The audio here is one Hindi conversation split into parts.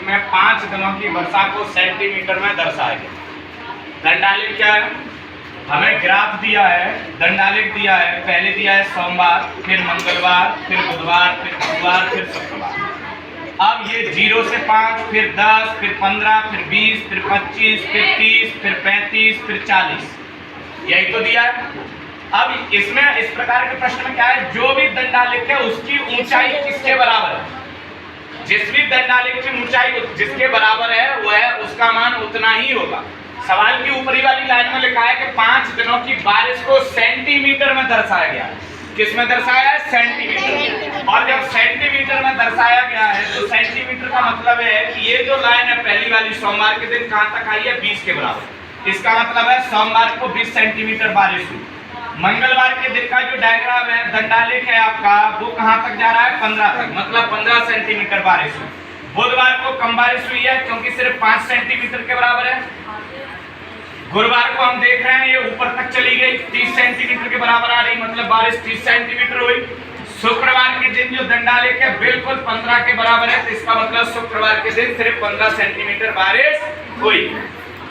में 5 दिनों की वर्षा को सेंटीमीटर में दर्शाया गया। दंडालेख क्या है? हमें ग्राफ दिया है, दंडालेख दिया है। पहले दिया है सोमवार, फिर मंगलवार, फिर बुधवार, फिर गुरुवार, फिर शुक्रवार। अब ये 0 से 5, फिर 10, फिर 15, फिर 20, फिर 25, फिर 30, फिर 35, फिर 40, यही तो दिया है। अब इसमें इस प्रकार के प्रश्न में क्या है, जो भी दंडालेख है उसकी ऊंचाई किसके बराबर है, जिस भी दंडालेख की ऊंचाई जिसके बराबर है वह उसका मान उतना ही होगा। सवाल की ऊपरी वाली लाइन में लिखा है कि 5 दिनों की बारिश को सेंटीमीटर में दर्शाया गया। किस में दर्शाया है? सेंटीमीटर। और जब सेंटीमीटर में दर्शाया गया है तो सेंटीमीटर का मतलब है कि ये जो लाइन है पहली वाली सोमवार के दिन कहां तक आई है? 20 के बराबर। इसका मतलब है सोमवार को 20 सेंटीमीटर बारिश हुई। मंगलवार के दिन का जो डायग्राम है, दंडालेख है आपका, वो कहां तक जा रहा है? 15 तक, मतलब 15 सेंटीमीटर बारिश हुई। बुधवार को कम बारिश हुई है क्योंकि सिर्फ 5 सेंटीमीटर के बराबर है। गुरुवार को हम देख रहे हैं ये ऊपर तक चली गई, 30 सेंटीमीटर के बराबर आ रही, मतलब बारिश 30 सेंटीमीटर हुई। शुक्रवार के दिन जो दंडालेख है बिल्कुल 15 के बराबर है, तो इसका मतलब शुक्रवार के दिन सिर्फ 15 सेंटीमीटर बारिश हुई।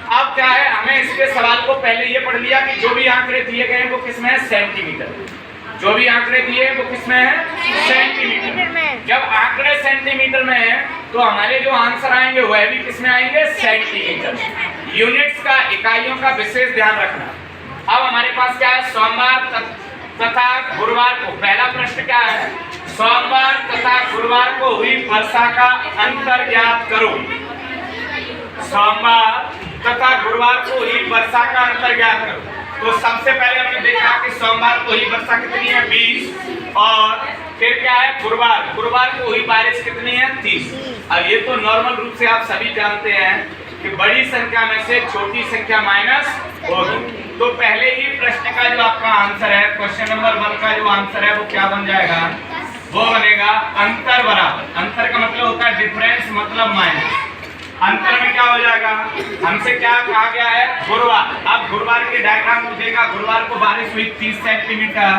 अब क्या है, हमें इसके सवाल को पहले ये पढ़ लिया कि जो भी आंकड़े दिए गए हैं वो किसमें है? सेंटीमीटर। जो भी आंकड़े दिए हैं वो किसमें है? सेंटीमीटर में। जब आंकड़े सेंटीमीटर में है तो हमारे जो आंसर आएंगे वह भी किसमें आएंगे? सेंटीमीटर। यूनिट्स का, इकाइयों का विशेष ध्यान रखना। अब हमारे पास क्या है? सोमवार तथा गुरुवार को, पहला प्रश्न क्या है? सोमवार तथा गुरुवार को हुई वर्षा का अंतर ज्ञात करो। सोमवार तथा गुरुवार को हुई वर्षा का अंतर ज्ञात करो। तो सबसे पहले हमने देखा कि सोमवार को हुई वर्षा कितनी है? 20। और फिर क्या है? गुरुवार को हुई बारिश कितनी है? 30। अब ये तो नॉर्मल रूप से आप सभी जानते हैं कि बड़ी संख्या में से छोटी संख्या माइनस होगी। तो पहले ही प्रश्न का जो आपका आंसर है, क्वेश्चन नंबर 1 का जो आंसर है वो क्या बन जाएगा? वो बनेगा अंतर बराबर। अंतर का मतलब होता है डिफरेंस, मतलब माइनस। अंतर में क्या हो जाएगा? हमसे क्या कहा गया है? गुरुवार। अब गुरुवार के डायग्राम को देखा, गुरुवार को बारिश हुई 30 सेंटीमीटर,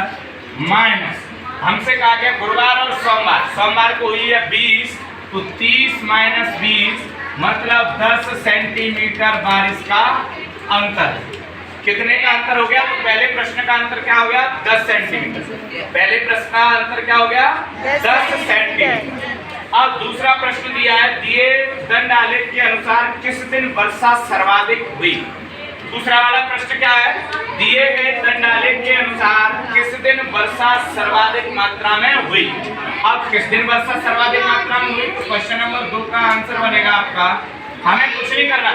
माइनस हमसे कहा गया गुरुवार और सोमवार। सोमवार को हुई है 20, तो 30 माइनस 20 मतलब 10 सेंटीमीटर बारिश का अंतर। कितने का अंतर हो गया? तो पहले प्रश्न का अंतर क्या हो गया? 10 सेंटीमीटर। पहले प्रश्न का अंतर क्या हो गया? 10 सेंटीमीटर। अब दूसरा प्रश्न दिया है, दिए दंडालेख के अनुसार किस दिन वर्षा सर्वाधिक हुई। दूसरा वाला प्रश्न क्या है? दिए गए दंडालेख के अनुसार किस दिन वर्षा सर्वाधिक मात्रा में हुई। अब किस दिन वर्षा सर्वाधिक मात्रा में हुई? तो क्वेश्चन नंबर 2 का आंसर बनेगा आपका, हमें कुछ नहीं करना,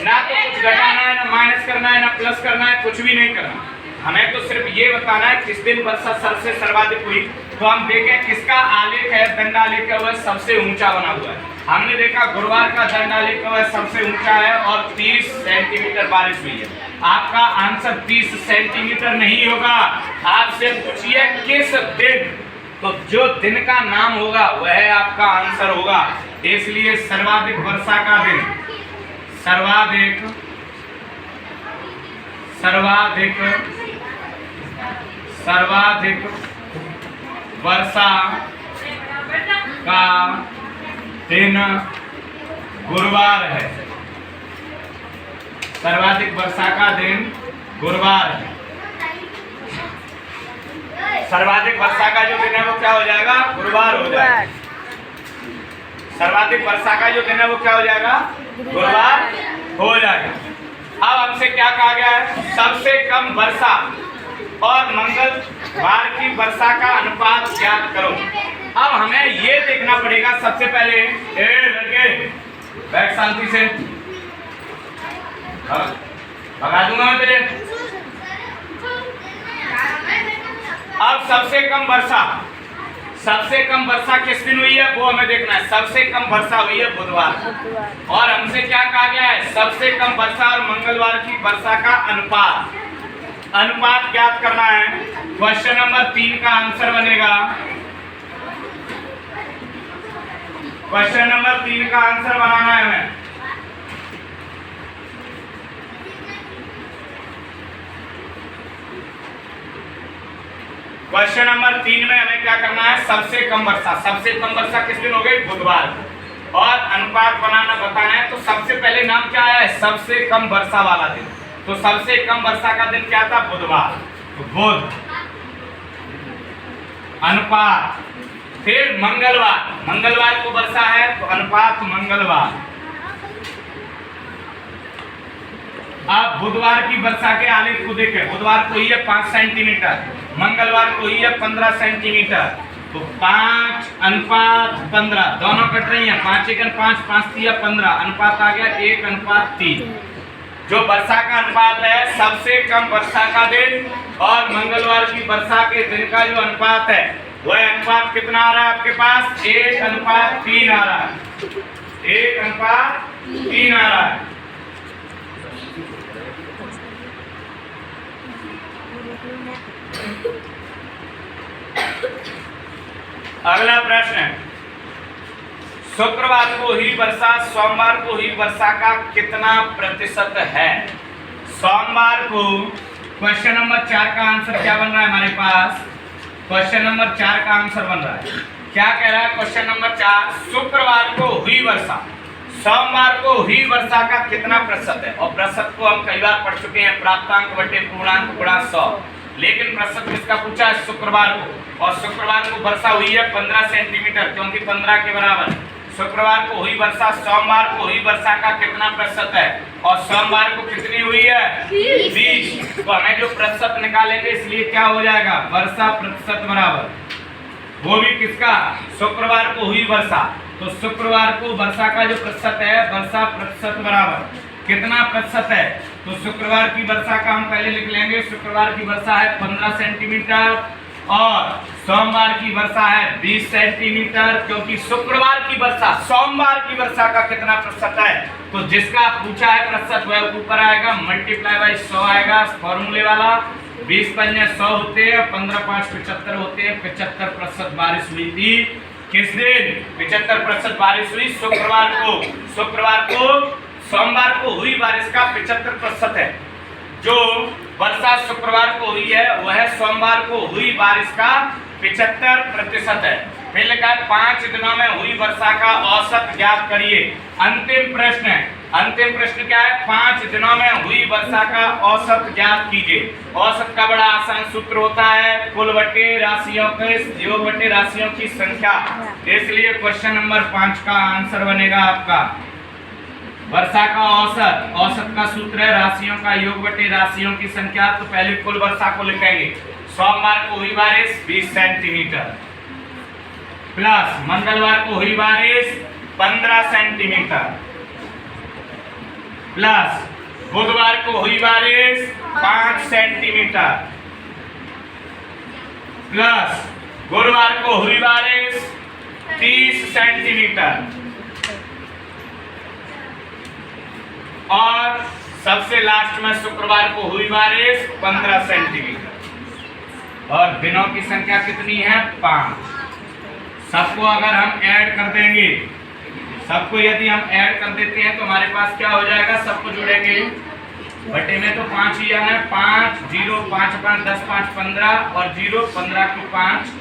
ना तो कुछ घटाना है, ना माइनस करना है, ना प्लस करना है, कुछ भी नहीं करना। हमें तो सिर्फ ये बताना है किस दिन वर्षा सबसे सर्वाधिक हुई। तो हम देखें किसका आलेख है, दंडालेख है, वह सबसे ऊंचा बना हुआ है। हमने देखा गुरुवार का दंडालेख वह सबसे ऊंचा है और 30 सेंटीमीटर बारिश हुई है। आपका आंसर 30 सेंटीमीटर नहीं होगा। आपसे पूछिए किस दिन, तो जो दिन का नाम होगा वह आपका आंसर होगा। इसलिए सर्वाधिक वर्षा का दिन, सर्वाधिक वर्षा का दिन गुरुवार है। सर्वाधिक वर्षा का दिन गुरुवार है। सर्वाधिक वर्षा का जो दिन है वो क्या हो जाएगा? गुरुवार हो जाएगा। सर्वाधिक वर्षा का जो दिन है वो क्या हो जाएगा? गुरुवार हो जाएगा। अब हमसे क्या कहा गया है? सबसे कम वर्षा और मंगलवार की वर्षा का अनुपात ज्ञात करो। अब हमें ये देखना पड़ेगा सबसे पहले, लड़के बैठ शांति से, भगा दूंगा मैं तेरे। अब सबसे कम वर्षा किस दिन हुई है वो हमें देखना है। सबसे कम वर्षा हुई है बुधवार। और हमसे क्या कहा गया है? सबसे कम वर्षा और मंगलवार की वर्षा का अनुपात ज्ञात करना है। क्वेश्चन नंबर 3 का आंसर बनेगा, क्वेश्चन नंबर 3 का आंसर बनाना है हमें। क्वेश्चन नंबर 3 में हमें क्या करना है? सबसे कम वर्षा किस दिन हो गई? बुधवार। और अनुपात बनाना बताना है, तो सबसे पहले नाम क्या है, सबसे कम वर्षा वाला दिन। तो सबसे कम वर्षा का दिन क्या था, बुधवार। तो बुध अनुपात, फिर मंगलवार, मंगलवार को वर्षा है तो अनुपात मंगलवार। अब बुधवार की वर्षा के आलेख को देखें, बुधवार को ही है 5 सेंटीमीटर, मंगलवार को ही है 15 सेंटीमीटर। तो 5 अनुपात 15 दोनों कट रही हैं, 5 एकन 5, 5 तिया 15, अनुपात आ गया 1 अनुपात 3। जो वर्षा का अनुपात है, सबसे कम वर्षा का दिन और मंगलवार की वर्षा के दिन का जो अनुपात है, वह अनुपात कितना आ रहा है आपके पास, 1 अनुपात 3 आ रहा है, 1 अनुपात 3 आ रहा है। अगला प्रश्न, शुक्रवार को हुई वर्षा सोमवार को हुई वर्षा का कितना प्रतिशत है। सोमवार को क्वेश्चन नंबर 4 का आंसर क्या बन रहा है हमारे पास, क्वेश्चन नंबर 4 का आंसर बन रहा है, क्या कह रहा है क्वेश्चन नंबर 4, शुक्रवार को हुई वर्षा सोमवार को हुई वर्षा का कितना प्रतिशत है। और प्रतिशत को हम कई बार पढ़ चुके हैं, प्राप्तांक बटे पूर्णांक गुणा 100, लेकिन प्रतिशत किसका पूछा है, शुक्रवार को। और शुक्रवार को वर्षा हुई है 15 सेंटीमीटर, क्योंकि 15 के बराबर। शुक्रवार को हुई वर्षा सोमवार को हुई वर्षा का कितना प्रतिशत है, और सोमवार को कितनी हुई है, 20। तो हमें जो प्रतिशत निकालेंगे, इसलिए क्या हो जाएगा, वर्षा प्रतिशत बराबर, वो भी किसका, शुक्रवार को हुई वर्षा। तो शुक्रवार को वर्षा का जो प्रतिशत है, वर्षा प्रतिशत बराबर कितना प्रतिशत है। तो शुक्रवार की वर्षा का हम पहले लिख लेंगे, शुक्रवार की वर्षा है 15 सेंटीमीटर और सोमवार की वर्षा है 20 सेंटीमीटर, क्योंकि शुक्रवार की वर्षा सोमवार की वर्षा का कितना प्रतिशत है, तो जिसका पूछा है प्रतिशत वह ऊपर आएगा, मल्टीप्लाई बाई 100 आएगा फॉर्मूले वाला। 20 पंजे 100 होते हैं, 15 5 75 होते हैं। 75% बारिश हुई थी किस दिन, 75% बारिश हुई शुक्रवार को। शुक्रवार को सोमवार को हुई बारिश का 75% है, जो वर्षा शुक्रवार को हुई है वह सोमवार को हुई बारिश का 75% है। फिर लिखा है 5 दिनों में हुई वर्षा का औसत ज्ञात करिए। अंतिम प्रश्न है, अंतिम प्रश्न क्या है, 5 दिनों में हुई वर्षा का औसत ज्ञात कीजिए। औसत का बड़ा आसान सूत्र होता है कुल बटे राशियों के योग बटे राशियों की संख्या, इसलिए क्वेश्चन नंबर 5 का आंसर बनेगा आपका वर्षा का औसत। औसत का सूत्र है राशियों का योग बटे राशियों की संख्या। तो पहले कुल वर्षा को लिखेंगे, सोमवार को हुई बारिश 20 सेंटीमीटर प्लस मंगलवार को हुई बारिश 15 सेंटीमीटर प्लस बुधवार को हुई बारिश 5 सेंटीमीटर प्लस गुरुवार को हुई बारिश 30 सेंटीमीटर और सबसे लास्ट में शुक्रवार को हुई बारिश 15 सेंटीमीटर। और दिनों की संख्या कितनी है, 5। सबको अगर हम ऐड कर देंगे, सबको यदि हम ऐड कर देते हैं तो हमारे पास क्या हो जाएगा, सबको जोड़ेंगे बटे में तो 5 ही है, 5 0 5 5 10 5 15 और 0 15 को 5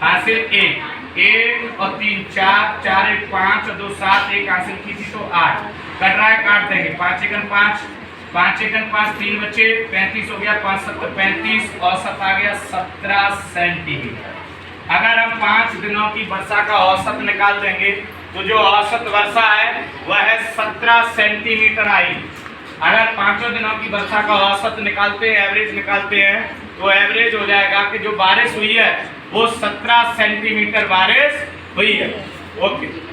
हासिल 1 और 3 4 4 1 5 और 2 7 1 हासिल की थी तो 8 कट रहा है, काट देंगे 5 एकन 5 5 एकन 5 3 बचे 35 हो गया, 5 7 35, औसत आ गया 17 सेंटीमीटर। अगर हम 5 दिनों की वर्षा का औसत निकाल देंगे तो जो औसत वर्षा है वह है 17 सेंटीमीटर आई। अगर 5 दिनों की वर्षा का औसत निकालते हैं, एवरेज निकालते हैं, तो एवरेज हो जाएगा कि जो बारिश हुई है वो 17 सेंटीमीटर बारिश हुई है। ओके।